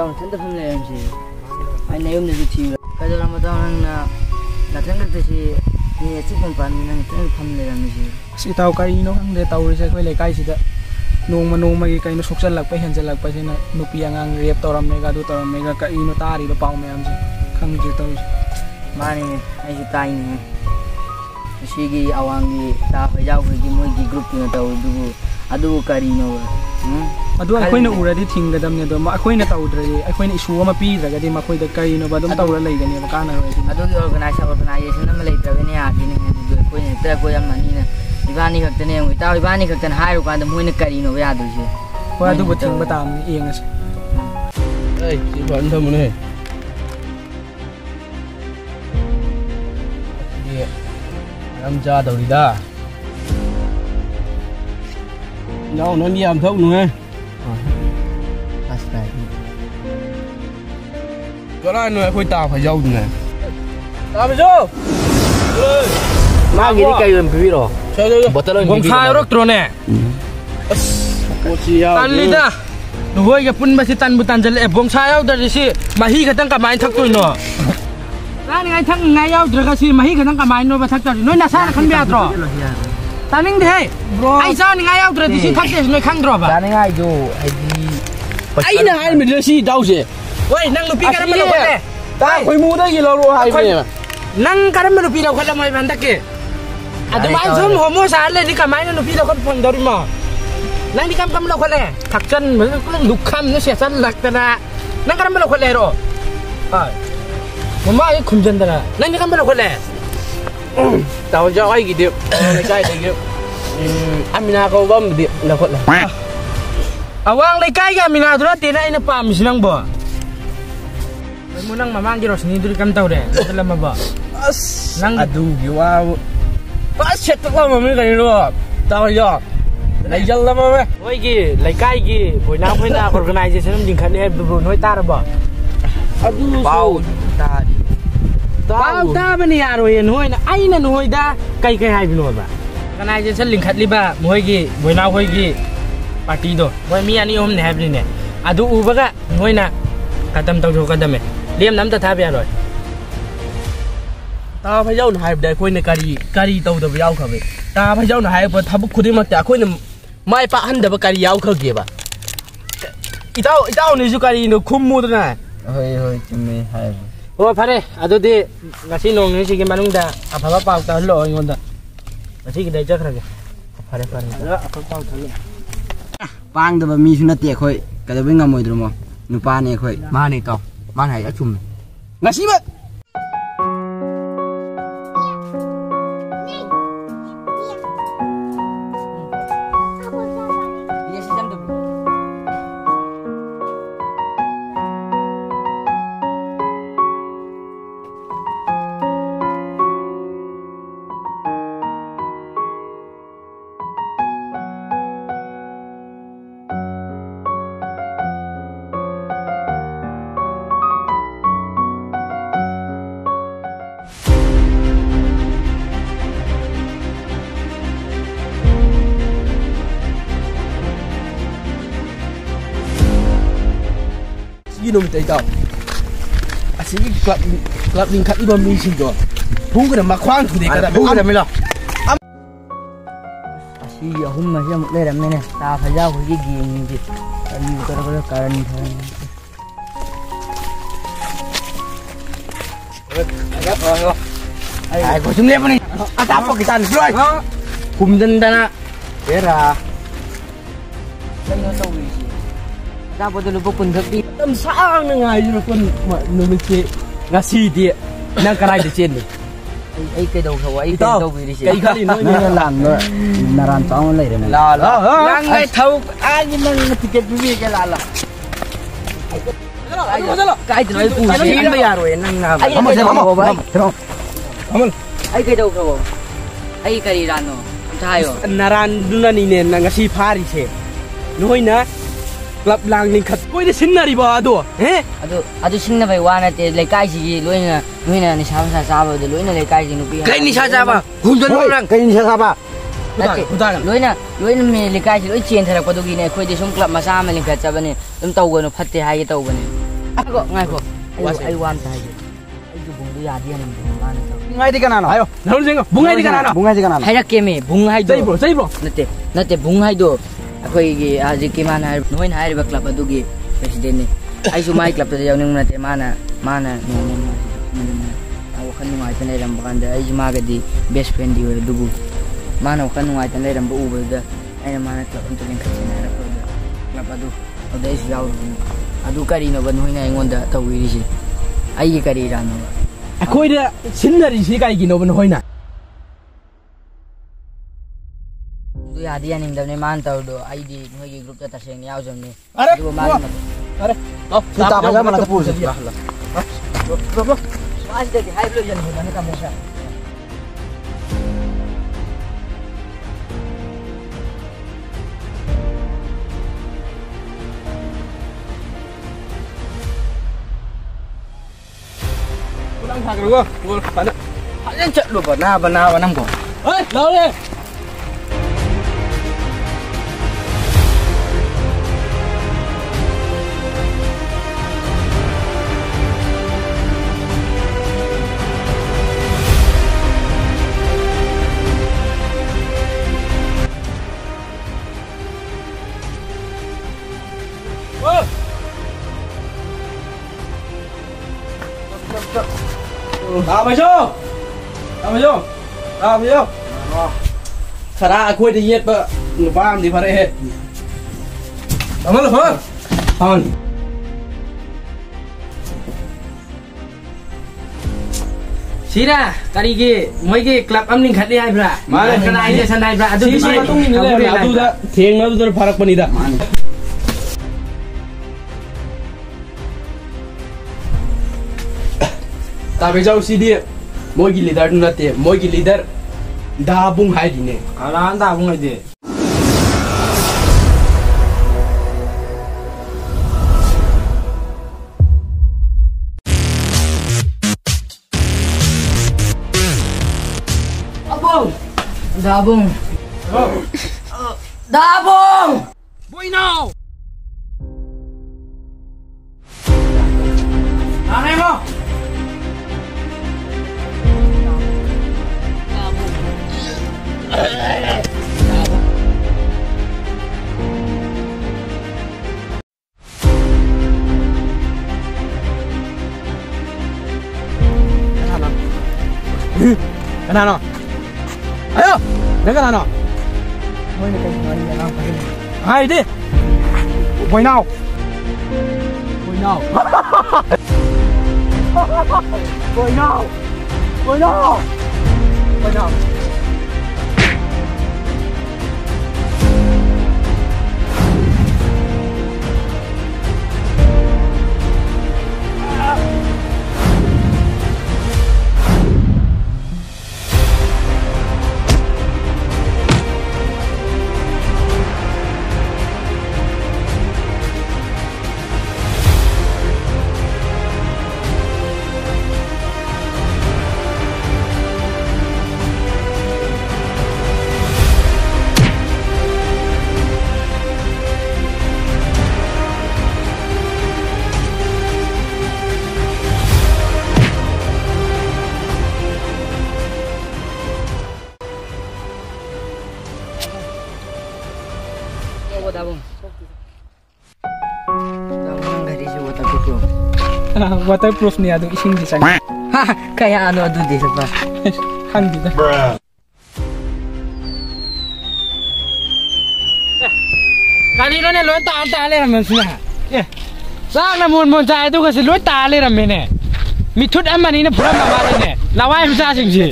ꯏꯇꯥꯎ ꯊꯟꯗ ꯐꯝ ꯂꯩꯔꯝꯁꯤ ꯑꯩꯅ ꯌꯨꯝꯗꯁꯨ ꯊꯤꯕ ꯀꯩꯗꯧꯔꯝꯕ ꯅꯪꯅ ꯅꯊꯪꯒꯛꯇꯁꯤ ꯃꯤ ꯑꯆꯤꯛꯄ ꯄꯥꯝꯃꯤ ꯅꯪ ꯊꯟꯗ ꯐꯝ ꯂꯩꯔꯝꯃꯤꯁꯤ ꯑꯁ ꯏꯇꯥꯎ ꯀꯔꯤꯅꯣ ꯈꯪꯗꯦ ꯇꯧꯔꯤꯁꯦ ꯑꯩꯈꯣꯏ ꯂꯩꯀꯥꯏꯁꯤꯗ ꯅꯣꯡꯃꯒꯤ ꯀꯩꯅꯣ ꯁꯣꯛꯆꯜꯂꯛꯄ ꯍꯦꯟꯖꯜꯂꯛꯄꯁꯤꯅ ꯅꯨꯄꯤ ꯑꯉꯥꯡ ꯔꯦꯞ ꯇꯧꯔꯝꯃꯦꯒ ꯑꯗꯨ ꯇꯧꯔꯝꯃꯦꯒ ꯀꯔꯤꯅꯣ ꯇꯥꯔꯤꯕ ꯄꯥꯎ ꯃꯌꯥꯝꯁꯦ ꯈꯪꯗ꯭ꯔꯦ ꯇꯧꯔꯤꯁꯦ ꯃꯥꯅꯤꯅꯦ ꯑꯩꯁꯨ ꯇꯥꯏꯅꯦ ꯉꯁꯤꯒꯤ ꯑꯋꯥꯡꯒꯤ ꯇꯥ ꯐꯩꯖꯥꯎꯈꯣꯏꯒꯤ ꯃꯣꯏꯒꯤ ꯒ꯭ꯔꯨꯞꯇꯨꯅ ꯑꯗꯨꯕꯨ ꯀꯔꯤꯅꯣꯕ ꯑꯗꯨ ꯑꯩꯈꯣꯏꯅ ꯎꯔꯗꯤ ꯊꯤꯡꯒꯗꯕꯅꯤ ꯑꯗꯣ ꯑꯩꯈꯣꯏꯅ ꯇꯧꯗ꯭ꯔꯗꯤ ꯑꯩꯈꯣꯏꯅ ꯏꯁꯨ ꯑꯃ ꯄꯤꯗ꯭ꯔꯒꯗꯤ ꯃꯈꯣꯏꯗ ꯀꯔꯤꯅꯣꯕ ꯑꯗꯨꯝ ꯇꯧꯔ ꯂꯩꯒꯅꯦꯕ ꯀꯥꯟꯅꯔꯣꯏ ꯑꯗꯨꯒꯤ ꯑꯣꯔꯒꯅꯥꯏꯖꯦꯁꯟ ꯑꯃ ꯂꯩꯇ꯭ꯔꯕꯅꯤ ꯌꯥꯗꯦꯅꯦ ꯑꯗꯨꯗꯣ ꯑꯩꯈꯣꯏꯅ ꯍꯦꯛꯇ ꯑꯩꯈꯣꯏ ꯑꯃꯅꯤꯅ ꯏꯕꯥꯅꯤ ꯈꯛꯇꯅꯦ ꯌꯦꯡꯉꯨ ꯏꯇꯥꯎ ꯏꯕꯥꯅꯤ ꯈꯛꯇꯅ ꯍꯥꯏꯔꯨꯀꯥꯟꯗ ꯃꯣꯏꯅ ꯀꯔꯤꯅꯣꯕ ꯌꯥꯗꯣꯏꯁꯦ ꯍꯣꯏ ꯑꯗꯨꯕꯨ ꯊꯤꯡꯕ ꯇꯥꯕꯅꯤ ꯌꯦꯡꯉꯁꯤ ꯑꯩ ꯁꯤ ꯐꯖꯅ ꯊꯝꯃꯨꯅꯦ ꯌꯥꯝ ꯆꯥꯗꯧꯔꯤꯗ ꯏꯅꯥꯎ ꯅꯪꯗꯤ ꯌꯥꯝ ꯊꯛꯎꯅꯨꯍꯦ ꯀꯔꯥꯏꯅꯣ ꯑꯩꯈꯣꯏ ꯇꯥ ꯐꯩꯖꯥꯎꯗꯨꯅꯦ ꯇꯥ ꯐꯩꯖꯥꯎ ꯃꯥꯒꯤꯗꯤ ꯀꯩ ꯑꯣꯏꯅ ꯄꯤꯕꯤꯔꯣ ꯕꯣꯇꯜ ꯑꯣꯏꯅ ꯄꯤꯕꯤꯔꯣ ꯒꯣꯡꯁꯥ ꯌꯧꯔꯛꯇ꯭ꯔꯣꯅꯦ ꯑꯁ ꯄꯣꯠꯁꯤ ꯌꯥꯎꯗꯦ ꯇꯜꯂꯤꯗ ꯅꯈꯣꯏꯒ ꯄꯨꯟꯕꯁꯤ ꯇꯟꯕꯨ ꯇꯟꯖꯜꯂꯛꯑꯦ ꯕꯣꯡꯁꯥ ꯌꯥꯎꯗ꯭ꯔꯗꯤ ꯁꯤ ꯃꯍꯤ ꯈꯛꯇꯪ ꯀꯃꯥꯏꯅ ꯊꯛꯇꯣꯏꯅꯣ ꯆꯥꯅꯤꯡꯉꯥꯏ ꯊꯛꯅꯤꯡꯉꯥꯏ ꯌꯥꯎꯗ꯭ꯔꯒ ꯁꯤ ꯃꯍꯤ ꯈꯛꯇꯪ ꯀꯃꯥꯏꯅꯣꯕ ꯊꯛꯇꯣꯏꯅꯣ ꯅꯣꯏ ꯅꯁꯥꯅ ꯈꯟꯕ ꯌꯥꯗ꯭ꯔꯣ ꯇꯥꯅꯤꯡꯗꯦꯍꯦ ꯑꯩ ꯆꯥꯅꯤꯡꯉꯥꯏ ꯌꯥꯎꯗ꯭ꯔꯗꯤ ꯁꯤ ꯊꯛꯇꯦꯁꯤ ꯅꯣꯏ ꯈꯪꯗ꯭ꯔꯣꯕ ꯆꯥꯅꯤꯡꯉꯥꯏꯗꯣ ꯍꯥꯏꯗꯤ ꯑꯩꯅ ꯍꯥꯏꯔꯤꯕꯗꯨ ꯁꯤ ꯏꯇꯥꯎꯁꯦ ꯍꯣꯏ ꯅꯪ ꯅꯨꯄꯤ ꯀꯔꯝꯕ ꯂꯧꯈꯠꯂꯦ ꯇꯥ ꯈꯣꯏꯃꯨꯗꯒꯤ ꯂꯧꯔꯛꯑꯣ ꯍꯥꯏꯕꯅꯦꯕ ꯅꯪ ꯀꯔꯝꯕ ꯅꯨꯄꯤ ꯂꯧꯈꯠꯂꯝꯃꯣꯏꯕ ꯍꯟꯗꯛꯀꯤ ꯑꯗꯨꯃꯥꯏꯅ ꯁꯨꯝ ꯍꯣꯃꯣ ꯁꯥꯔ ꯂꯩꯔꯗꯤ ꯀꯃꯥꯏꯅ ꯅꯨꯄꯤ ꯂꯧꯈꯠ ꯐꯪꯗꯧꯔꯤꯃꯣ ꯅꯪꯗꯤ ꯀꯔꯝ ꯂꯧꯈꯠꯂꯦ ꯊꯛꯆꯟꯕ ꯂꯨꯈꯝꯅ ꯁꯦꯠꯆꯜꯂꯛꯇꯅ ꯅꯪ ꯀꯔꯝꯕ ꯂꯧꯈꯠꯂꯦ ꯍꯥꯏꯔꯣ ꯃꯃꯥ ꯑꯩ ꯈꯨꯝꯖꯟꯗꯅ ꯅꯪꯗꯤ ꯀꯔꯝꯕ ꯂꯧꯈꯠꯂꯦ ꯇꯥꯎꯖꯥꯎ ꯑꯩꯒꯤꯗꯤ ꯂꯩꯀꯥꯏꯗꯒꯤ ꯑꯃꯤꯅꯥ ꯀꯧꯕ ꯑꯃꯗꯤ ꯂꯧꯈꯠꯂꯦ ꯑꯋꯥꯡ ꯂꯩꯀꯥꯏꯒꯤ ꯑꯃꯤꯅꯥꯗꯨ ꯅꯠꯇꯦꯅ ꯑꯩꯅ ꯄꯥꯝꯃꯤꯁꯤ ꯅꯪꯕꯣ ꯅꯪ ꯃꯃꯥꯡꯒꯤ ꯔꯣꯁꯅꯤꯗꯨꯗꯤ ꯀꯝ ꯇꯧꯔꯦ ꯂꯧꯈꯠꯂꯝꯃꯕꯣ ꯑꯁ ꯅꯪ ꯑꯗꯨꯒꯤ ꯋꯥꯕꯨ ꯑꯁ ꯁꯦꯠꯇꯛꯂꯝꯃꯃꯤ ꯀꯔꯤꯅꯣ ꯇꯥꯎꯖꯥꯎ ꯂꯩꯖꯜꯂꯝꯃꯃꯦ ꯅꯣꯏꯒꯤ ꯂꯩꯀꯥꯏꯒꯤ ꯕꯣꯏꯅꯥ ꯑꯩꯈꯣꯏꯅ ꯑꯣꯔꯒꯅꯥꯏꯖꯦꯁꯟ ꯑꯃ ꯂꯤꯡꯈꯠꯅꯤ ꯍꯥꯏꯕꯗꯨꯕꯨ ꯅꯣꯏ ꯇꯥꯔꯕꯣ ꯑꯗꯨꯁꯨ ꯄꯥꯎ ꯇꯥꯔꯤ ꯄꯥꯎ ꯇꯥꯕꯅꯤ ꯌꯥꯔꯣꯏꯌꯦ ꯅꯣꯏꯅ ꯑꯩꯅ ꯅꯣꯏꯗ ꯀꯩ ꯍꯥꯏꯕꯅꯣꯕ ꯑꯣꯔꯒꯅꯥꯏꯖꯦꯁꯟ ꯂꯤꯡꯈꯠꯂꯤꯕ ꯃꯣꯏꯒꯤ ꯕꯣꯏꯅꯥ ꯑꯩꯈꯣꯏꯒꯤ ꯄꯥꯔꯇꯤꯗꯣ ꯃꯣꯏ ꯃꯤ 2-3ꯅꯤ ꯍꯥꯏꯕꯅꯤꯅꯦ ꯑꯗꯨ ꯎꯕꯒ ꯅꯣꯏꯅ ꯈꯇꯝ ꯇꯧꯊꯣꯛꯀꯗꯝꯃꯦ ꯂꯦꯝꯅ ꯑꯝꯇ ꯊꯥꯕ ꯌꯥꯔꯣꯏ ꯇꯥ ꯐꯩꯖꯥꯎꯅ ꯍꯥꯏꯕꯗ ꯑꯩꯈꯣꯏꯅ ꯀꯔꯤ ꯇꯧꯗꯕ ꯌꯥꯎꯈ꯭ꯔꯕ ꯇꯥ ꯐꯩꯖꯥꯎꯅ ꯍꯥꯏꯔꯛꯄ ꯊꯕꯛ ꯈꯨꯗꯤꯡꯃꯛꯇ ꯑꯩꯈꯣꯏꯅ ꯃꯥꯏ ꯄꯥꯛꯍꯟꯗꯕ ꯀꯔꯤ ꯌꯥꯎꯈ꯭ꯔꯒꯦꯕ ꯏꯇꯥꯎꯅꯤꯁꯨ ꯀꯔꯤꯅꯣ ꯈꯨꯝꯃꯨꯗꯅ ꯍꯣꯏ ꯆꯨꯝꯃꯦ ꯍꯥꯏꯕ ꯍꯣꯏ ꯐꯔꯦ ꯑꯗꯨꯗꯤ ꯉꯁꯤ ꯅꯣꯡ ꯅꯤꯅꯤꯁꯤꯒꯤ ꯃꯅꯨꯡꯗ ꯑꯐꯕ ꯄꯥꯎ ꯇꯥꯍꯜꯂꯛꯑꯣ ꯑꯩꯉꯣꯟꯗ ꯉꯁꯤꯒꯤꯗꯤ ꯑꯩ ꯆꯠꯈ꯭ꯔꯒꯦ ꯐꯔꯦ ꯑꯐꯕ ꯄꯥꯎ ꯇꯥꯍꯜꯂꯛꯑꯣ ꯄꯥꯡꯗꯕ ꯃꯤꯁꯨ ꯅꯠꯇꯦ ꯑꯩꯈꯣꯏ ꯀꯩꯗꯧꯕꯩ ꯉꯝꯃꯣꯏꯗ꯭ꯔꯣꯃꯣ ꯅꯨꯄꯥꯅꯦ ꯑꯩꯈꯣꯏ ꯃꯥꯅꯦ ꯏꯇꯥꯎ ꯃꯥꯅ ꯍꯥꯏ ꯑꯆꯨꯝꯃꯦ ꯉꯁꯤꯃꯛ ꯅꯨꯃꯤꯠꯇ ꯏꯇꯥꯎ ꯑꯁꯤꯒꯤ ꯀ꯭ꯂꯕ ꯂꯤꯡꯈꯠꯂꯤꯕ ꯃꯤꯁꯤꯡꯗꯣ ꯐꯨꯒꯗ ꯃꯈ꯭ꯋꯥꯡ ꯊꯨꯗꯦꯛꯀꯗꯕꯅꯤ ꯑꯁꯤ ꯑꯍꯨꯝ ꯑꯁꯤ ꯑꯃꯨꯛ ꯂꯩꯔꯝꯃꯦꯅꯦ ꯇꯥ ꯐꯩꯖꯥꯎꯈꯣꯏꯒꯤ ꯒꯦꯡꯁꯦ ꯀꯔꯤ ꯇꯧꯔꯒ ꯀꯔꯟ ꯑꯩ ꯁꯨꯝ ꯂꯦꯞꯄꯅꯤ ꯑꯇꯥꯞꯄ ꯈꯤꯇꯪ ꯂꯣꯏ ꯈꯨꯝꯖꯟꯗꯅ ꯑꯦꯔꯥ ꯀꯩꯅꯣ ꯇꯧꯔꯤꯁꯤ ꯑꯆꯥꯄꯣꯠꯇꯣ ꯂꯨꯄꯥ 10 ꯈꯛ ꯌꯥꯝ ꯁꯥꯡꯅ ꯉꯥꯏꯔꯛꯄ ꯅꯨꯃꯤꯠꯁꯤ ꯉꯁꯤꯗꯤ ꯅꯪ ꯀꯗꯥꯏꯗ ꯆꯦꯟꯂꯤ ꯑꯩ ꯀꯩꯗꯧꯈ꯭ꯔꯕ ꯑꯩ ꯀꯩ ꯇꯧꯕꯤꯔꯤꯁꯦ ꯀꯩ ꯈꯜꯂꯤ ꯅꯣꯏꯅ ꯂꯥꯟꯕ ꯅꯔꯥꯟ ꯆꯥꯎꯅ ꯂꯩꯔꯦꯅꯦ ꯅꯪ ꯊꯧ ꯑꯩꯒꯤ ꯅꯪ ꯇꯤꯀꯦꯠ ꯄꯤꯕꯤꯒꯦ ꯂꯥꯜꯂ ꯀꯥꯏꯗꯅꯣ ꯑꯩ ꯄꯨꯁꯦ ꯆꯦꯟꯕ ꯌꯥꯔꯣꯏ ꯅꯪ ꯑꯩ ꯀꯩꯗꯧꯈ꯭ꯔꯕ ꯑꯩ ꯀꯔꯤ ꯔꯥꯟꯅꯣ ꯑꯝꯇ ꯍꯥꯏꯌꯣ ꯅꯔꯥꯟꯗꯨꯅꯅꯤꯅꯦ ꯅꯪ ꯉꯁꯤ ꯐꯥꯔꯤꯁꯦ ꯅꯣꯏꯅ ꯀ꯭ꯂꯕ ꯂꯥꯡ ꯂꯤꯡꯈꯠ ꯀꯣꯏꯗ ꯁꯤꯟꯅꯔꯤꯕ ꯑꯗꯨ ꯁꯤꯡꯅꯕꯩ ꯋꯥ ꯅꯠꯇꯦ ꯂꯩꯀꯥꯏꯁꯤꯒꯤ ꯂꯣꯏꯅ ꯅꯣꯏꯅ ꯅꯤꯁꯥ ꯄꯁꯥ ꯆꯥꯕꯗ ꯂꯣꯏꯅ ꯂꯩꯀꯥꯏꯁꯤ ꯅꯨꯄꯤ ꯀꯩ ꯅꯤꯁꯥ ꯆꯥꯕ ꯀꯩ ꯅꯤꯁꯥ ꯆꯥꯕ ꯂꯣꯏꯅ ꯂꯩꯀꯥꯏꯁꯤ ꯂꯣꯏ ꯆꯦꯟꯊꯔꯛꯄꯗꯨꯒꯤꯅꯦ ꯑꯩꯈꯣꯏꯗꯤ ꯁꯨꯝ ꯀ꯭ꯂꯕ ꯃꯆꯥ ꯑꯃ ꯂꯤꯡꯈꯠꯆꯕꯅꯦ ꯑꯗꯨꯝ ꯇꯧꯒꯅꯨ ꯐꯠꯇꯦ ꯍꯥꯏꯒꯦ ꯇꯧꯕꯅꯦ Ngài ai wan tai ai ju bung ya dia nam mana Bungai di kanano? Ayo. Lalu sing bungai di kanano? Bungai di kanano? hai rak ke me bung hai do Sai bro. nate bung hai do akoi gi aji ki mana noin hai ba club adu gi president ne ai su mai club ta yaw ning nate mana aw kan ngai ta ne ram kan da ai ji ma ga di best friend di du bu mana kan ngai ta ne ram bu bu da ai mana club untu ning khachen ra ko da club adu adu is yaw adu kari no ba noin ai ngon da tawiri ji ai gi kari ra no Akoi da sinari si kai gino ban hoina. Du ya dia ning da ne man taw do ai di noi gi group ta seng yaw jam ne Are. du ma Are. Lo, Kita apa mana tepur sih? Bro. mas de hai blo jan ho na ka mesa Pulang thang rồi gua pada. Hãy trận được vào năm của Ê, lâu đi. Tao mày vô. Khara aku di yet ba ngubam di pare he. Amal phone. Phone. Sira, kari ge moi ge club amning khatli hai bra. Mana kana ai san hai bra. Adu si matung ni le adu da theng na dur farak pani da. Ta be jau si dia. Moi gi leader na te, moi gi leader da bung hai di ne. Ala da bung hai de. Dabung. Boy now. Aneh mo. Kenapa? Ayo, dengar ano? Hai đi. Boy now. Boy now. Boy now. Boy now. Boy now. Dabung. Dabung ngari si waterproof. Waterproof ni adong ising design. Kaya ano adu di sa Handi da. Kanino ne loi ta le ram sina. Sang na mun chai tu ka si loi ta le ram ne. Mi thut amani ne phura ma ma ne. Lawai msa sing ji.